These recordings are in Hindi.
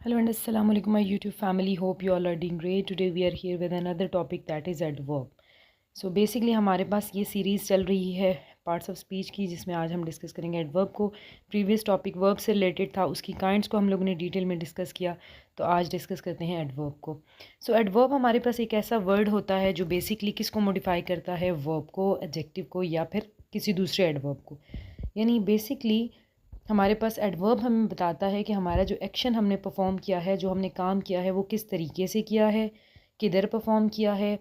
Hello and assalamu alaikum my YouTube family. Hope you all are doing great. Today we are here with another topic that is adverb. So basically हमारे पास ये सीरीज़ चल रही है पार्ट्स ऑफ स्पीच की, जिसमें आज हम डिस्कस करेंगे एडवर्ब को। प्रीवियस टॉपिक वर्ब से रिलेटेड था, उसकी काइंड्स को हम लोगों ने डिटेल में डिस्कस किया। तो आज डिस्कस करते हैं एडवर्ब को। सो एडवर्ब हमारे पास एक ऐसा वर्ड होता है जो बेसिकली किसको मॉडिफाई करता है, वर्ब को, एडजेक्टिव को या फिर किसी दूसरे एडवर्ब को। यानी बेसिकली हमारे पास एडवर्ब हमें बताता है कि हमारा जो एक्शन हमने परफॉर्म किया है, जो हमने काम किया है, वो किस तरीके से किया है, किधर परफॉर्म किया है।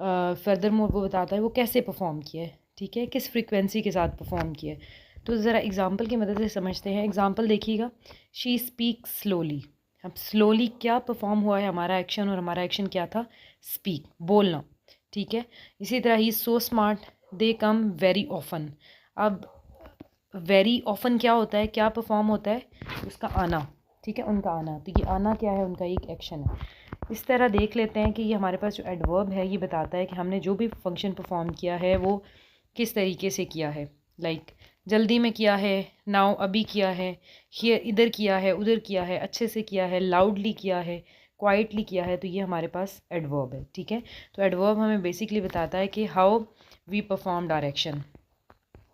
फर्दर मोर वो बताता है वो कैसे परफॉर्म किया है, ठीक है, किस फ्रीक्वेंसी के साथ परफॉर्म किया है। तो ज़रा एग्जांपल की मदद से समझते हैं। एग्जांपल देखिएगा, शी स्पीक स्लोली। अब स्लोली क्या परफॉर्म हुआ है हमारा एक्शन, और हमारा एक्शन क्या था, स्पीक, बोलना, ठीक है। इसी तरह ही सो स्मार्ट, दे कम वेरी ऑफन। अब वेरी ऑफन क्या होता है, क्या परफॉर्म होता है, उसका आना, ठीक है, उनका आना। तो ये आना क्या है, उनका एक एक्शन है। इस तरह देख लेते हैं कि ये हमारे पास जो एडवर्ब है ये बताता है कि हमने जो भी फंक्शन परफॉर्म किया है वो किस तरीके से किया है। लाइक जल्दी में किया है, नाउ अभी किया है, हियर इधर किया है, उधर किया है, अच्छे से किया है, लाउडली किया है, क्वाइटली किया है। तो ये हमारे पास एडवर्ब है, ठीक है। तो एडवर्ब हमें बेसिकली बताता है कि how we performed our action,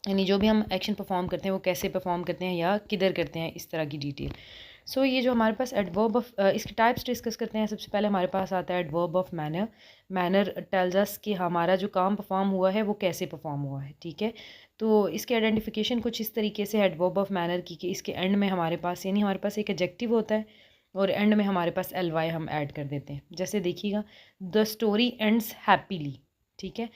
यानी जो भी हम एक्शन परफॉर्म करते हैं वो कैसे परफॉर्म करते हैं या किधर करते हैं, इस तरह की डिटेल। सो ये जो हमारे पास एडवर्ब ऑफ, इसके टाइप्स डिस्कस करते हैं। सबसे पहले हमारे पास आता है adverb of manner. Manner tells us कि हमारा जो काम परफॉर्म हुआ है वो कैसे परफॉर्म हुआ है, ठीक है। तो इसके आइडेंटिफिकेशन कुछ इस तरीके से एडवर्ब ऑफ मैनर की कि इसके एंड में हमारे पास, यानी हमारे पास एक एडजेक्टिव होता है और एंड में हमारे पास एल वाई हम ऐड कर देते हैं। जैसे देखिएगा, द स्टोरी एंड्स हैप्पीली, ठीक है।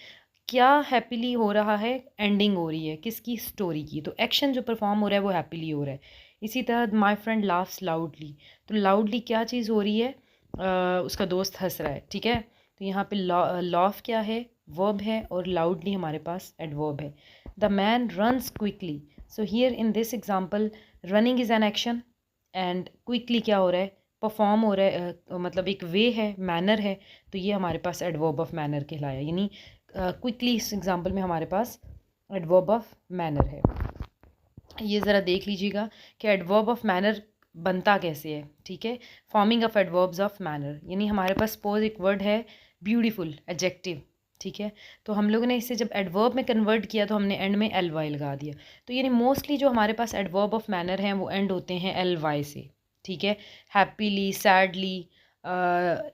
क्या हैप्पीली हो रहा है, एंडिंग हो रही है किसकी, स्टोरी की। तो एक्शन जो परफॉर्म हो रहा है वो हैप्पीली हो रहा है। इसी तरह माय फ्रेंड लाफ्स लाउडली, तो लाउडली क्या चीज़ हो रही है, उसका दोस्त हंस रहा है, ठीक है। तो यहाँ पे लाफ क्या है, वर्ब है, और लाउडली हमारे पास एडवर्ब है। The man runs quickly, so here in this example running is an action and quickly क्या हो रहा है, परफॉर्म हो रहा है, मतलब एक वे है, मैनर है। तो ये हमारे पास एडवर्ब ऑफ मैनर कहलाया, यानी क्विकली इस एग्जांपल में हमारे पास एडवर्ब ऑफ मैनर है। ये ज़रा देख लीजिएगा कि एडवर्ब ऑफ मैनर बनता कैसे है, ठीक है। Forming of adverbs of manner, यानी हमारे पास सपोज एक वर्ड है ब्यूटीफुल, एडजेक्टिव, ठीक है। तो हम लोगों ने इसे जब एडवर्ब में कन्वर्ट किया तो हमने एंड में एल वाई लगा दिया। तो यानी मोस्टली जो हमारे पास एडवर्ब ऑफ मैनर हैं वो एंड होते हैं एल वाई से, ठीक है। हैप्पीली, सैडली,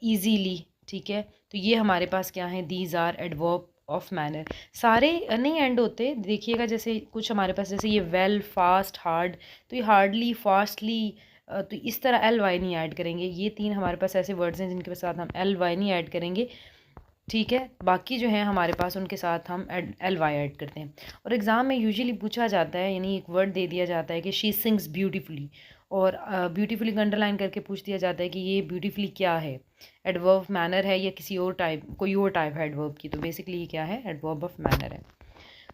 ईजीली, ठीक है। तो ये हमारे पास क्या है, these are adverb of manner. सारे नहीं एंड होते, देखिएगा जैसे कुछ हमारे पास, जैसे ये वेल, फास्ट, हार्ड, तो ये हार्डली, फास्टली, तो इस तरह एल वाई नहीं ऐड करेंगे। ये तीन हमारे पास ऐसे वर्ड्स हैं जिनके साथ हम एल वाई नहीं ऐड करेंगे, ठीक है। बाकी जो है हमारे पास उनके साथ हम एल वाई ऐड करते हैं। और एग्ज़ाम में यूजुअली पूछा जाता है, यानी एक वर्ड दे दिया जाता है कि शी सिंग्स ब्यूटीफुली, और ब्यूटीफुली का अंडरलाइन करके पूछ दिया जाता है कि ये ब्यूटीफुली क्या है, एडवर्ब मैनर है या किसी और टाइप, कोई और टाइप है एडवर्ब की। तो बेसिकली ये क्या है, एडवर्ब ऑफ मैनर है।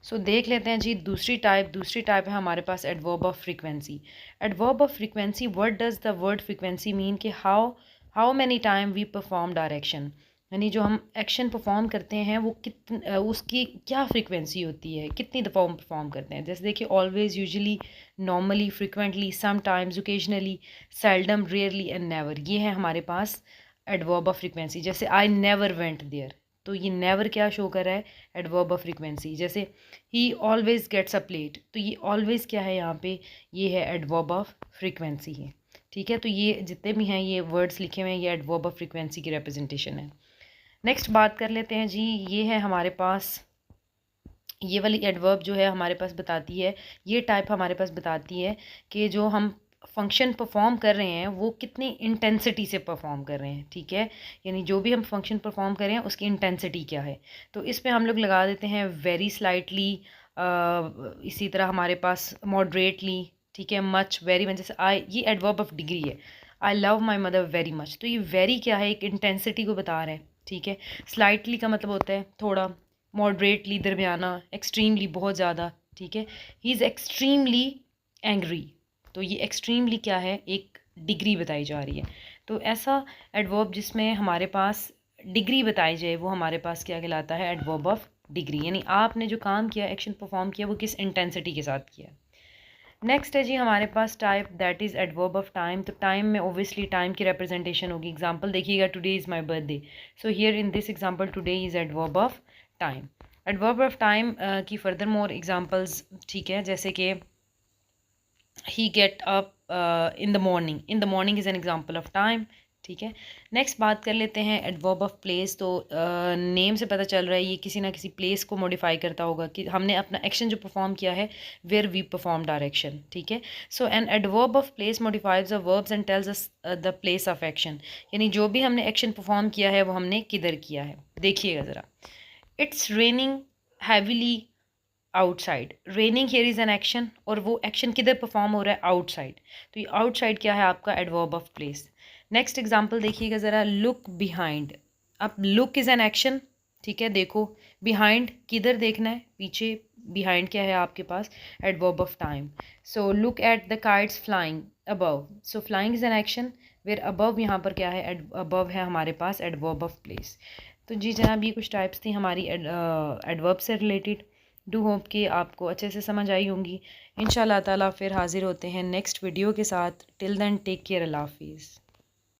सो देख लेते हैं जी दूसरी टाइप है हमारे पास adverb of frequency. Adverb of frequency, what does the word frequency mean कि how many time we performed our action, यानी जो हम एक्शन परफॉर्म करते हैं वो उसकी क्या फ्रीक्वेंसी होती है, कितनी दफ़ा हम परफॉर्म करते हैं। जैसे देखिए, always, usually, normally, frequently, sometimes, occasionally, seldom, rarely and never, ये है हमारे पास एडवर्ब ऑफ फ्रीक्वेंसी। जैसे आई नेवर वेंट देयर, तो ये नेवर क्या शो कर रहा है, एडवर्ब ऑफ फ्रीक्वेंसी। जैसे he always gets up late, तो ये ऑलवेज क्या है यहाँ पे, ये है एडवर्ब ऑफ फ्रीक्वेंसी है, ठीक है। तो ये जितने भी हैं ये वर्ड्स लिखे हुए हैं, ये एडवर्ब ऑफ फ्रीक्वेंसी की रिप्रेजेंटेशन है। नेक्स्ट बात कर लेते हैं जी, ये है हमारे पास, ये वाली एडवर्ब जो है हमारे पास बताती है, ये टाइप हमारे पास बताती है कि जो हम फंक्शन परफॉर्म कर रहे हैं वो कितनी इंटेंसिटी से परफॉर्म कर रहे हैं, ठीक है। यानी जो भी हम फंक्शन परफॉर्म कर रहे हैं उसकी इंटेंसिटी क्या है। तो इस पे हम लोग लगा देते हैं वेरी स्लाइटली, इसी तरह हमारे पास मॉडरेटली, ठीक है, मच, वेरी मच। जैसे आई, ये एडवर्ब ऑफ डिग्री है, I love my mother very much. तो ये वेरी क्या है, एक इंटेंसिटी को बता रहे हैं, ठीक है। स्लाइटली का मतलब होता है थोड़ा, मॉडरेटली दरमियाना, एक्सट्रीमली बहुत ज़्यादा, ठीक है। ही इज़ एक्सट्रीमली एंग्री, तो ये एक्सट्रीमली क्या है, एक डिग्री बताई जा रही है। तो ऐसा एडवर्ब जिसमें हमारे पास डिग्री बताई जाए वो हमारे पास क्या कहलाता है, एडवर्ब ऑफ डिग्री। यानी आपने जो काम किया, एक्शन परफॉर्म किया, वो किस इंटेंसिटी के साथ किया। नेक्स्ट है जी हमारे पास type that is adverb of time. तो टाइम में ओबियसली टाइम की रिप्रेजेंटेशन होगी। एग्जांपल देखिएगा, today is my birthday, so here in this example today is adverb of time. Adverb of time की फर्दर मोर एग्जांपल्स, ठीक है, जैसे कि he get up in the morning, in the morning is an example of time, ठीक है। नेक्स्ट बात कर लेते हैं एडवर्ब ऑफ प्लेस। तो नेम से पता चल रहा है ये किसी ना किसी प्लेस को मॉडिफाई करता होगा कि हमने अपना एक्शन जो परफॉर्म किया है, वेयर वी परफॉर्म डायरेक्शन, ठीक है। So an adverb of place modifies the verbs and tells us the place of action, यानी जो भी हमने एक्शन परफॉर्म किया है वो हमने किधर किया है। देखिएगा ज़रा, it's raining heavily outside. Raining here is an action, और वो एक्शन किधर परफॉर्म हो रहा है, आउटसाइड। तो ये आउटसाइड क्या है आपका adverb of place. Next example देखिएगा ज़रा, लुक बिहाइंड। अब लुक इज़ एन एक्शन, ठीक है, देखो। बिहाइंड किधर देखना है, पीछे। बिहाइंड क्या है आपके पास, adverb of time. So look at the kites flying above, so flying is an action, where above यहाँ पर क्या है, अबव है हमारे पास एडवर्ब ऑफ प्लेस। तो जी जनाब, ये कुछ टाइप्स थी हमारी एडवर्ब से रिलेटेड। डू होप कि आपको अच्छे से समझ आई होंगी। इंशाल्लाह ताला फिर हाज़िर होते हैं नेक्स्ट वीडियो के साथ। टिल देन टेक केयर, अल्लाह हाफिज़।